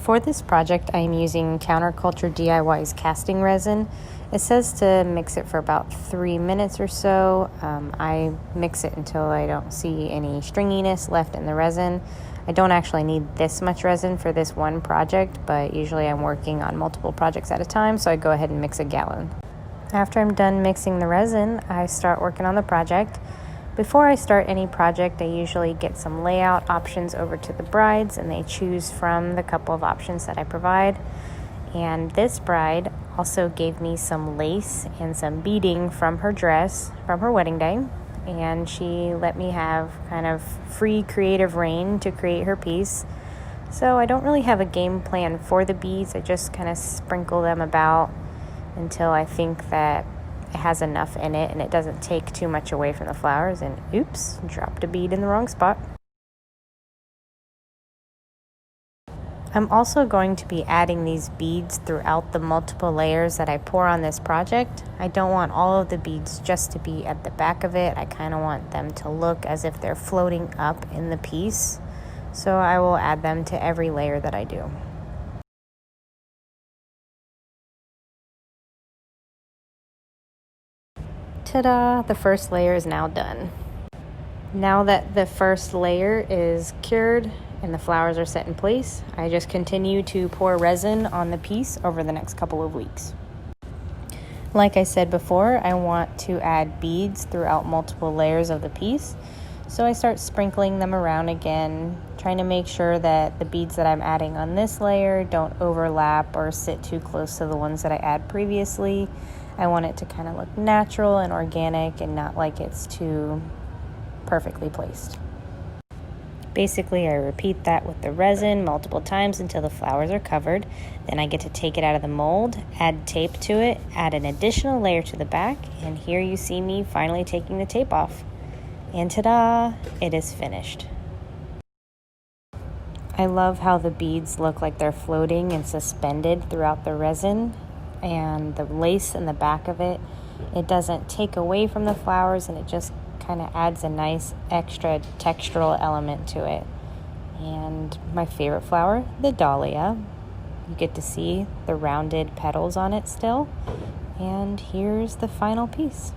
For this project, I'm using Counterculture DIY's casting resin. It says to mix it for about 3 minutes or so. I mix it until I don't see any stringiness left in the resin. I don't actually need this much resin for this one project, but usually I'm working on multiple projects at a time, so I go ahead and mix a gallon. After I'm done mixing the resin, I start working on the project. Before I start any project, I usually get some layout options over to the brides, and they choose from the couple of options that I provide. And this bride also gave me some lace and some beading from her dress from her wedding day, and she let me have kind of free creative reign to create her piece. So I don't really have a game plan for the beads. I just kind of sprinkle them about until I think that it has enough in it and it doesn't take too much away from the flowers. And oops, dropped a bead in the wrong spot. I'm also going to be adding these beads throughout the multiple layers that I pour on this project. I don't want all of the beads just to be at the back of it. I kind of want them to look as if they're floating up in the piece. So I will add them to every layer that I do. Ta-da! The first layer is now done. Now that the first layer is cured and the flowers are set in place, I just continue to pour resin on the piece over the next couple of weeks. Like I said before, I want to add beads throughout multiple layers of the piece, so I start sprinkling them around again, trying to make sure that the beads that I'm adding on this layer don't overlap or sit too close to the ones that I add previously. I want it to kind of look natural and organic and not like it's too perfectly placed. Basically, I repeat that with the resin multiple times until the flowers are covered. Then I get to take it out of the mold, add tape to it, add an additional layer to the back, and here you see me finally taking the tape off. And ta-da! It is finished. I love how the beads look like they're floating and suspended throughout the resin, and the lace in the back of it. It doesn't take away from the flowers, and it just kind of adds a nice extra textural element to it. And my favorite flower, the Dahlia. You get to see the rounded petals on it still. And here's the final piece.